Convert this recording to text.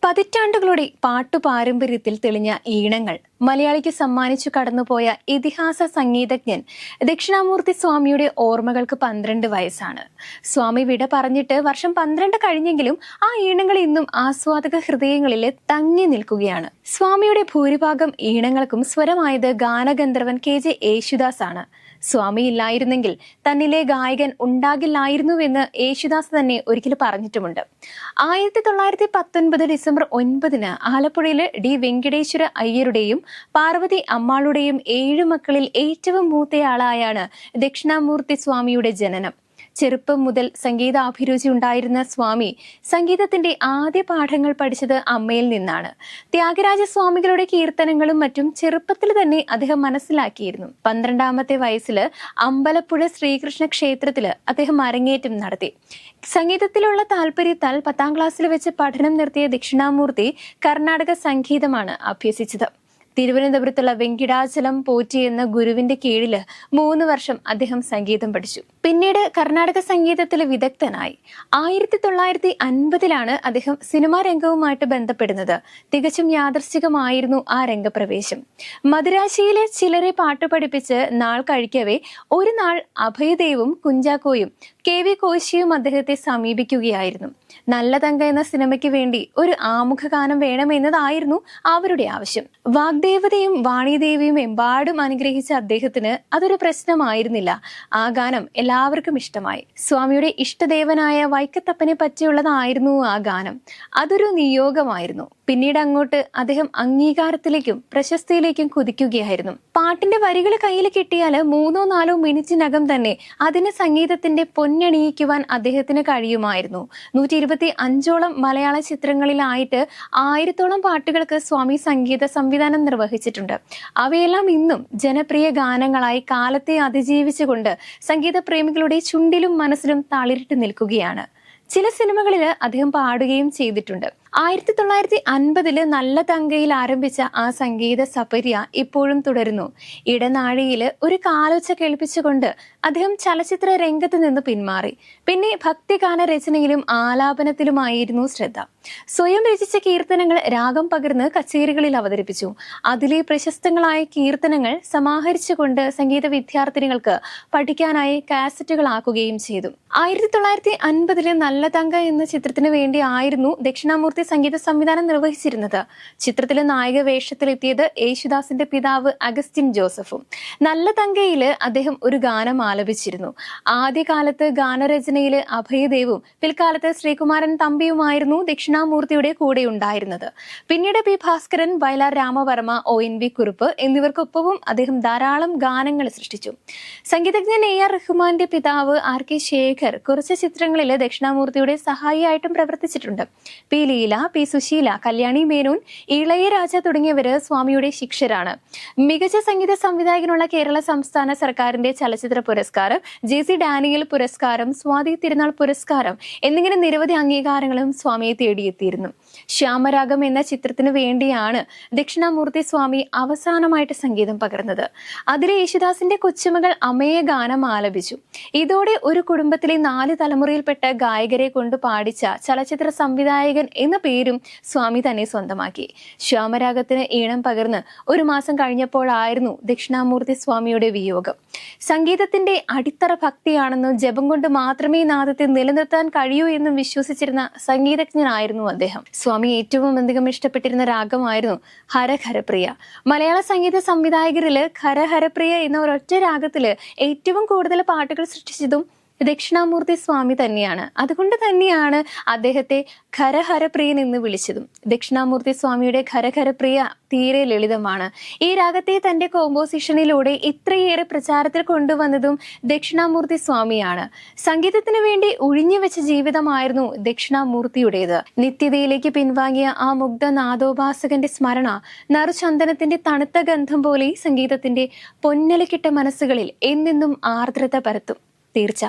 പതിറ്റാണ്ടുകളുടെ പാട്ടുപാരമ്പര്യത്തിൽ തെളിഞ്ഞ ഈണങ്ങൾ മലയാളിക്ക് സമ്മാനിച്ചു കടന്നുപോയ ഇതിഹാസ സംഗീതജ്ഞൻ ദക്ഷിണാമൂർത്തി സ്വാമിയുടെ ഓർമ്മകൾക്ക് 12 വയസ്സാണ്. സ്വാമി വിട പറഞ്ഞിട്ട് വർഷം 12 കഴിഞ്ഞെങ്കിലും ആ ഈണങ്ങൾ ഇന്നും ആസ്വാദക ഹൃദയങ്ങളിൽ തങ്ങി നിൽക്കുകയാണ്. സ്വാമിയുടെ ഭൂരിഭാഗം ഈണങ്ങൾക്കും സ്വരമായത് ഗാനഗന്ധർവൻ KJ യേശുദാസ് ആണ്. സ്വാമി ഇല്ലായിരുന്നെങ്കിൽ തന്നിലെ ഗായകൻ ഉണ്ടാകില്ലായിരുന്നുവെന്ന് യേശുദാസ് തന്നെ ഒരിക്കൽ പറഞ്ഞിട്ടുമുണ്ട്. 1919 ഡിസംബർ 9 ആലപ്പുഴയിലെ D. വെങ്കടേശ്വര അയ്യരുടെയും പാർവതി അമ്മാളുടെയും 7 മക്കളിൽ ഏറ്റവും മൂത്തയാളായാണ് ദക്ഷിണാമൂർത്തി സ്വാമിയുടെ ജനനം. ചെറുപ്പം മുതൽ സംഗീതാഭിരുചി ഉണ്ടായിരുന്ന സ്വാമി സംഗീതത്തിന്റെ ആദ്യ പാഠങ്ങൾ പഠിച്ചത് അമ്മയിൽ നിന്നാണ്. ത്യാഗരാജ സ്വാമികളുടെ കീർത്തനങ്ങളും മറ്റും ചെറുപ്പത്തിൽ തന്നെ അദ്ദേഹം മനസ്സിലാക്കിയിരുന്നു. 12ാമത്തെ വയസ്സിൽ അമ്പലപ്പുഴ ശ്രീകൃഷ്ണ ക്ഷേത്രത്തിൽ അദ്ദേഹം അരങ്ങേറ്റം നടത്തി. സംഗീതത്തിലുള്ള താല്പര്യത്താൽ 10ാം ക്ലാസ്സിൽ വെച്ച് പഠനം നിർത്തിയ ദക്ഷിണാമൂർത്തി കർണാടക സംഗീതമാണ് അഭ്യസിച്ചത്. തിരുവനന്തപുരത്തുള്ള വെങ്കിടാചലം പോറ്റി എന്ന ഗുരുവിന്റെ കീഴിൽ 3 വർഷം അദ്ദേഹം സംഗീതം പഠിച്ചു. പിന്നീട് കർണാടക സംഗീതത്തിൽ വിദഗ്ധനായി. 1950 അദ്ദേഹം സിനിമാ രംഗവുമായിട്ട് ബന്ധപ്പെടുന്നത്. തികച്ചും യാദൃശ്ചികമായിരുന്നു ആ രംഗപ്രവേശം. മദുരാശിയിലെ ചിലരെ പാട്ട് പഠിപ്പിച്ച് നാൾ കഴിക്കവേ ഒരു നാൾ അഭയദേവും കുഞ്ചാക്കോയും KV കോശിയും അദ്ദേഹത്തെ സമീപിക്കുകയായിരുന്നു. നല്ല തങ്ക എന്ന സിനിമയ്ക്ക് വേണ്ടി ഒരു ആമുഖ ഗാനം വേണമെന്നതായിരുന്നു അവരുടെ ആവശ്യം. വാഗ്ദേവതയും വാണിദേവിയും എമ്പാടും അനുഗ്രഹിച്ച അദ്ദേഹത്തിന് അതൊരു പ്രശ്നമായിരുന്നില്ല. ആ ഗാനം എല്ലാവർക്കും ഇഷ്ടമായി. സ്വാമിയുടെ ഇഷ്ടദേവനായ വൈക്കത്തപ്പനെ പറ്റിയുള്ളതായിരുന്നു ആ ഗാനം. അതൊരു നിയോഗമായിരുന്നു. പിന്നീട് അങ്ങോട്ട് അദ്ദേഹം അംഗീകാരത്തിലേക്കും പ്രശസ്തിയിലേക്കും കുതിക്കുകയായിരുന്നു. പാട്ടിന്റെ വരികൾ കയ്യിൽ കിട്ടിയാൽ 3-4 മിനിറ്റിനകം തന്നെ അതിന് സംഗീതത്തിന്റെ പൊന്നണിയിക്കുവാൻ അദ്ദേഹത്തിന് കഴിയുമായിരുന്നു. 125ഓളം മലയാള ചിത്രങ്ങളിലായിട്ട് 1000ഓളം പാട്ടുകൾക്ക് സ്വാമി സംഗീത സംവിധാനം നിർവഹിച്ചിട്ടുണ്ട്. അവയെല്ലാം ഇന്നും ജനപ്രിയ ഗാനങ്ങളായി കാലത്തെ അതിജീവിച്ചുകൊണ്ട് സംഗീത പ്രേമികളുടെ ചുണ്ടിലും മനസ്സിലും തളിരിട്ട് നിൽക്കുകയാണ്. ചില സിനിമകളിൽ അദ്ദേഹം പാടുകയും ചെയ്തിട്ടുണ്ട്. 1950 നല്ല തങ്കയിൽ ആരംഭിച്ച ആ സംഗീത സപര്യ ഇപ്പോഴും തുടരുന്നു. ഇടനാഴിയിൽ ഒരു കാലൊച്ച കേൾപ്പിച്ചുകൊണ്ട് അദ്ദേഹം ചലച്ചിത്ര രംഗത്ത് നിന്ന് പിന്മാറി. പിന്നെ ഭക്തിഗാന രചനയിലും ആലാപനത്തിലുമായിരുന്നു ശ്രദ്ധ. സ്വയം രചിച്ച കീർത്തനങ്ങൾ രാഗം പകർന്ന് കച്ചേരികളിൽ അവതരിപ്പിച്ചു. അതിലെ പ്രശസ്തങ്ങളായ കീർത്തനങ്ങൾ സമാഹരിച്ചുകൊണ്ട് സംഗീത വിദ്യാർത്ഥിനികൾക്ക് പഠിക്കാനായി കാസറ്റുകളാക്കുകയും ചെയ്തു. 1950 നല്ല തങ്ക എന്ന ചിത്രത്തിന് വേണ്ടി ആയിരുന്നു ദക്ഷിണാമൂർത്തി സംഗീത സംവിധാനം നിർവഹിച്ചിരുന്നത്. ചിത്രത്തിലെ നായക വേഷത്തിലെത്തിയത് യേശുദാസിന്റെ പിതാവ് അഗസ്റ്റിൻ ജോസഫും. നല്ല തങ്കയില് അദ്ദേഹം ഒരു ഗാനം ആലപിച്ചിരുന്നു. ആദ്യകാലത്ത് ഗാനരചനയില് അഭയദേവും പിൽക്കാലത്ത് ശ്രീകുമാരൻ തമ്പിയുമായിരുന്നു ദക്ഷിണാമൂർത്തിയുടെ കൂടെ ഉണ്ടായിരുന്നത്. പിന്നീട് P. ഭാസ്കരൻ, വയലാർ രാമവർമ്മ, ONV കുറുപ്പ് എന്നിവർക്കൊപ്പവും അദ്ദേഹം ധാരാളം ഗാനങ്ങൾ സൃഷ്ടിച്ചു. സംഗീതജ്ഞൻ AR റഹ്മാന്റെ പിതാവ് RK ശേഖർ കുറച്ച് ചിത്രങ്ങളിൽ ദക്ഷിണാമൂർത്തിയുടെ സഹായിയായിട്ടും പ്രവർത്തിച്ചിട്ടുണ്ട്. P. ലീല, P. സുശീല, കല്യാണി മേനോൻ, ഇളയരാജ തുടങ്ങിയവര് സ്വാമിയുടെ ശിഷ്യരാണ്. മികച്ച സംഗീത സംവിധായകനുള്ള കേരള സംസ്ഥാന സർക്കാരിന്റെ ചലച്ചിത്ര പുരസ്കാരം, JC ഡാനിയൽ പുരസ്കാരം, സ്വാതി തിരുനാൾ പുരസ്കാരം എന്നിങ്ങനെ നിരവധി അംഗീകാരങ്ങളും സ്വാമിയെ തേടിയെത്തിയിരുന്നു. ശ്യാമരാഗം എന്ന ചിത്രത്തിന് വേണ്ടിയാണ് ദക്ഷിണാമൂർത്തി സ്വാമി അവസാനമായിട്ട് സംഗീതം പകർന്നത്. അതിലെ യേശുദാസിന്റെ കൊച്ചുമകൾ അമ്മയെ ഗാനം ആലപിച്ചു. ഇതോടെ ഒരു കുടുംബത്തിലെ 4 തലമുറയിൽപ്പെട്ട ഗായകരെ കൊണ്ട് പാടിച്ച ചലച്ചിത്ര സംവിധായകൻ എന്ന പേരും സ്വാമി തന്നെ സ്വന്തമാക്കി. ശ്യാമരാഗത്തിന് ഈണം പകർന്ന് 1 മാസം കഴിഞ്ഞപ്പോഴായിരുന്നു ദക്ഷിണാമൂർത്തി സ്വാമിയുടെ വിയോഗം. സംഗീതത്തിന്റെ അടിത്തറ ഭക്തിയാണെന്നും ജപം കൊണ്ട് മാത്രമേ നാദത്തെ നിലനിർത്താൻ കഴിയൂ എന്നും വിശ്വസിച്ചിരുന്ന സംഗീതജ്ഞനായിരുന്നു അദ്ദേഹം. സ്വാമി ഏറ്റവും അധികം ഇഷ്ടപ്പെട്ടിരുന്ന രാഗമായിരുന്നു ഹരഹരപ്രിയ. മലയാള സംഗീത സംവിധായകരില് ഹരഹരപ്രിയ എന്ന ഒരൊറ്റ രാഗത്തില് ഏറ്റവും കൂടുതൽ പാട്ടുകൾ സൃഷ്ടിച്ചതും ദക്ഷിണാമൂർത്തി സ്വാമി തന്നെയാണ്. അതുകൊണ്ട് തന്നെയാണ് അദ്ദേഹത്തെ ഖരഹരപ്രിയൻ എന്ന് വിളിച്ചതും. ദക്ഷിണാമൂർത്തി സ്വാമിയുടെ ഖരഹരപ്രിയ തീരെ ലളിതമാണ്. ഈ രാഗത്തെ തന്റെ കോമ്പോസിഷനിലൂടെ ഇത്രയേറെ പ്രചാരത്തിൽ കൊണ്ടുവന്നതും ദക്ഷിണാമൂർത്തി സ്വാമിയാണ്. സംഗീതത്തിന് വേണ്ടി ഒഴിഞ്ഞുവെച്ച ജീവിതമായിരുന്നു ദക്ഷിണാമൂർത്തിയുടേത്. നിത്യതയിലേക്ക് പിൻവാങ്ങിയ ആ മുഗ്ധ നാദോപാസകന്റെ സ്മരണ നറുചന്ദനത്തിന്റെ തണുത്ത ഗന്ധം പോലെ സംഗീതത്തിന്റെ പൊന്നലക്കിട്ട മനസ്സുകളിൽ എന്നെന്നും ആർദ്രത പരത്തും. തീർച്ച.